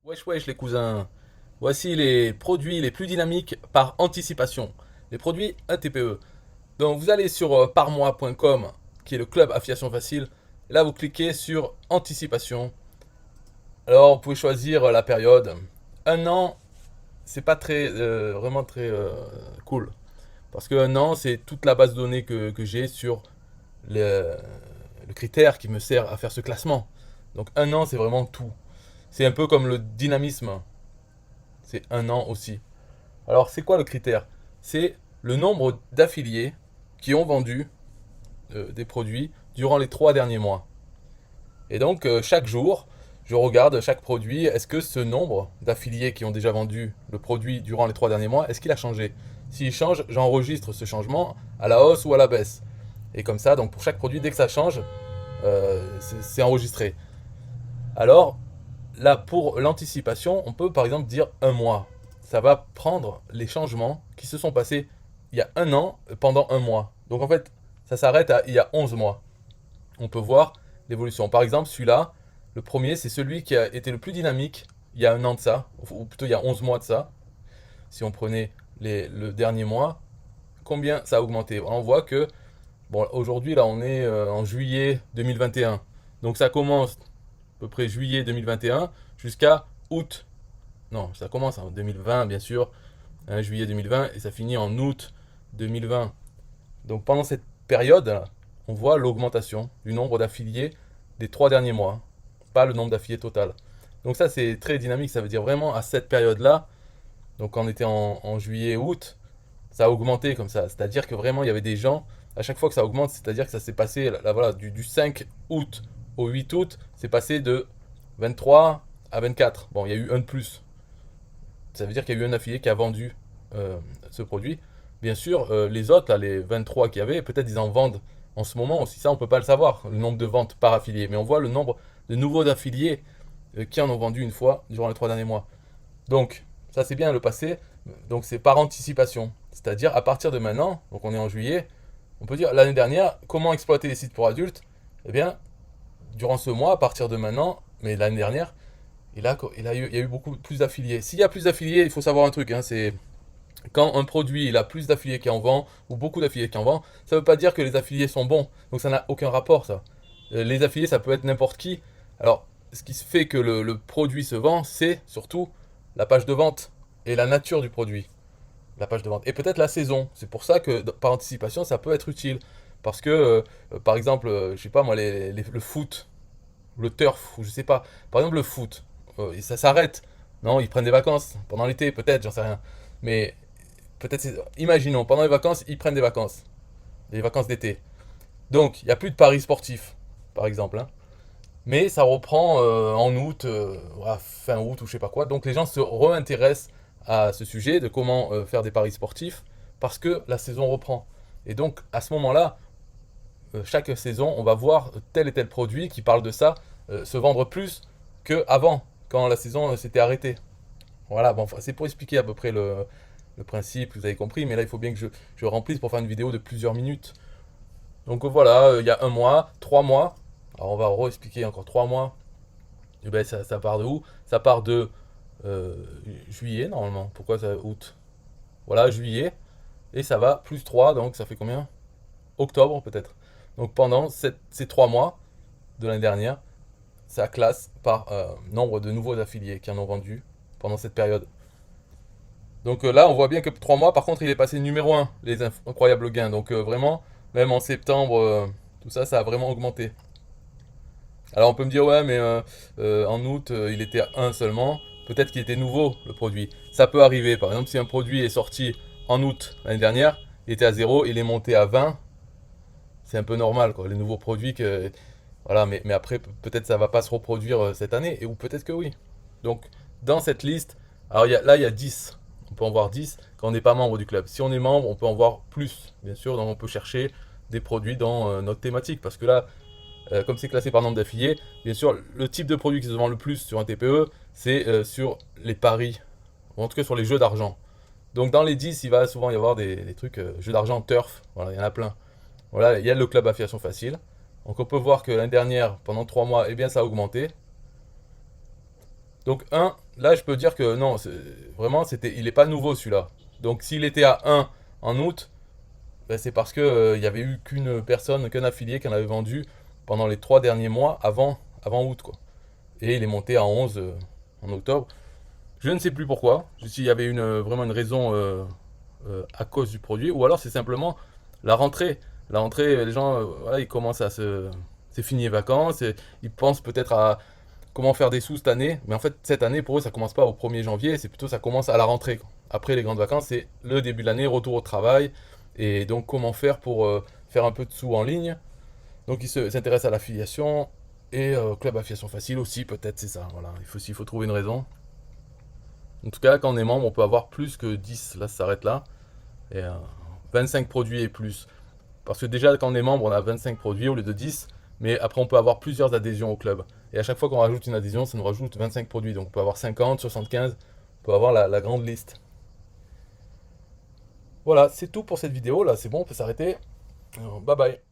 Wesh wesh les cousins, voici les produits les plus dynamiques par anticipation, les produits ATPE. Donc vous allez sur parmois.com qui est le club affiliation facile, et là vous cliquez sur anticipation. Alors vous pouvez choisir la période. Un an, c'est pas très vraiment très cool parce que un an c'est toute la base de données que j'ai sur le, le critère qui me sert à faire ce classement. Donc un an c'est vraiment tout. C'est un peu comme le dynamisme, c'est un an aussi. Alors, c'est quoi le critère? C'est le nombre d'affiliés qui ont vendu des produits durant les 3 derniers mois. Et donc, chaque jour, je regarde chaque produit. Est-ce que ce nombre d'affiliés qui ont déjà vendu le produit durant les 3 derniers mois, est-ce qu'il a changé? S'il change, j'enregistre ce changement à la hausse ou à la baisse. Et comme ça, donc pour chaque produit, dès que ça change, c'est enregistré. Alors, là, pour l'anticipation, on peut par exemple dire un mois. Ça va prendre les changements qui se sont passés il y a un an pendant un mois. Donc en fait, ça s'arrête à il y a 11 mois. On peut voir l'évolution. Par exemple, celui-là, le premier, c'est celui qui a été le plus dynamique il y a un an de ça, ou plutôt il y a 11 mois de ça. Si on prenait le dernier mois, combien ça a augmenté? On voit que, bon, aujourd'hui, là, on est en juillet 2021. Donc ça commence à peu près juillet 2021 jusqu'à août. Non, ça commence en 2020, bien sûr, hein, juillet 2020, et ça finit en août 2020. Donc pendant cette période, on voit l'augmentation du nombre d'affiliés des 3 derniers mois, pas le nombre d'affiliés total. Donc ça, c'est très dynamique, ça veut dire vraiment à cette période-là, donc quand on était en juillet, août, ça a augmenté comme ça. C'est-à-dire que vraiment, il y avait des gens, à chaque fois que ça augmente, c'est-à-dire que ça s'est passé, là, voilà, du 5 août au 8 août, c'est passé de 23 à 24. Bon, il y a eu un de plus. Ça veut dire qu'il y a eu un affilié qui a vendu ce produit. Bien sûr, les autres, là, les 23 qu'il y avait, peut-être ils en vendent en ce moment aussi. Ça, on ne peut pas le savoir, le nombre de ventes par affilié. Mais on voit le nombre de nouveaux affiliés qui en ont vendu une fois durant les 3 derniers mois. Donc, ça c'est bien le passé. Donc, c'est par anticipation. C'est-à-dire, à partir de maintenant, donc on est en juillet, on peut dire l'année dernière, comment exploiter les sites pour adultes? Eh bien, durant ce mois, à partir de maintenant, mais l'année dernière, il y a eu beaucoup plus d'affiliés. S'il y a plus d'affiliés, il faut savoir un truc, hein, c'est quand un produit il a plus d'affiliés qui en vend, ou beaucoup d'affiliés qui en vend, ça ne veut pas dire que les affiliés sont bons. Donc ça n'a aucun rapport, ça. Les affiliés, ça peut être n'importe qui. Alors, ce qui fait que le produit se vend, c'est surtout la page de vente et la nature du produit. La page de vente. Et peut-être la saison. C'est pour ça que par anticipation, ça peut être utile. Parce que, par exemple, je sais pas moi, le foot, le turf, ou je sais pas. Par exemple, le foot, ça s'arrête. Non, ils prennent des vacances pendant l'été, peut-être, j'en sais rien. Mais peut-être, imaginons, pendant les vacances, ils prennent des vacances d'été. Donc, il n'y a plus de paris sportifs, par exemple, hein. Mais ça reprend en août, voilà, fin août ou je sais pas quoi. Donc, les gens se réintéressent à ce sujet de comment faire des paris sportifs parce que la saison reprend. Et donc, à ce moment-là, chaque saison, on va voir tel et tel produit qui parle de ça se vendre plus qu'avant, quand la saison s'était arrêtée. Voilà, bon, c'est pour expliquer à peu près le principe, vous avez compris, mais là il faut bien que je remplisse pour faire une vidéo de plusieurs minutes. Donc voilà, il y a un mois, 3 mois, alors on va re-expliquer encore 3 mois. Et ben ça part de où? Ça part de euh, juillet normalement. Pourquoi ça août? Voilà, juillet, et ça va plus 3, donc ça fait combien? Octobre peut-être. Donc pendant ces 3 mois de l'année dernière, ça classe par nombre de nouveaux affiliés qui en ont vendu pendant cette période. Donc là, on voit bien que 3 mois, par contre, il est passé numéro un les incroyables gains. Donc vraiment, même en septembre, tout ça, ça a vraiment augmenté. Alors on peut me dire, ouais, mais en août, il était à 1 seulement. Peut-être qu'il était nouveau, le produit. Ça peut arriver. Par exemple, si un produit est sorti en août l'année dernière, il était à 0, il est monté à 20. C'est un peu normal, quoi. Les nouveaux produits que, voilà, mais après, peut-être ça va pas se reproduire cette année, ou peut-être que oui. Donc, dans cette liste, alors là, il y a 10. On peut en voir 10 quand on n'est pas membre du club. Si on est membre, on peut en voir plus, bien sûr. Donc, on peut chercher des produits dans notre thématique. Parce que là, comme c'est classé par nombre d'affiliés, bien sûr, le type de produit qui se vend le plus sur un TPE, c'est sur les paris, ou en tout cas sur les jeux d'argent. Donc, dans les 10, il va souvent y avoir des trucs, jeux d'argent, turf, voilà, il y en a plein. Voilà, il y a le club affiliation facile. Donc on peut voir que l'année dernière, pendant 3 mois, eh bien ça a augmenté. Donc 1, là je peux dire que non, vraiment il n'est pas nouveau celui-là. Donc s'il était à 1 en août, ben, c'est parce que il y avait eu qu'une personne, qu'un affilié qui en avait vendu pendant les 3 derniers mois avant août, quoi. Et il est monté à 11 en octobre. Je ne sais plus pourquoi, s'il y avait vraiment une raison à cause du produit, ou alors c'est simplement la rentrée. La rentrée, les gens, voilà, ils commencent à se... C'est fini les vacances, et ils pensent peut-être à comment faire des sous cette année, mais en fait cette année pour eux ça commence pas au 1er janvier, c'est plutôt ça commence à la rentrée, quoi. Après les grandes vacances, c'est le début de l'année, retour au travail, et donc comment faire pour faire un peu de sous en ligne. Donc ils s'intéressent à l'affiliation, et Club Affiliation Facile aussi, peut-être c'est ça, voilà, il faut trouver une raison. En tout cas, quand on est membre, on peut avoir plus que 10, là ça s'arrête là, et 25 produits et plus. Parce que déjà, quand on est membre, on a 25 produits au lieu de 10, mais après, on peut avoir plusieurs adhésions au club. Et à chaque fois qu'on rajoute une adhésion, ça nous rajoute 25 produits. Donc on peut avoir 50, 75, on peut avoir la grande liste. Voilà, c'est tout pour cette vidéo. Là, c'est bon, on peut s'arrêter. Bye bye.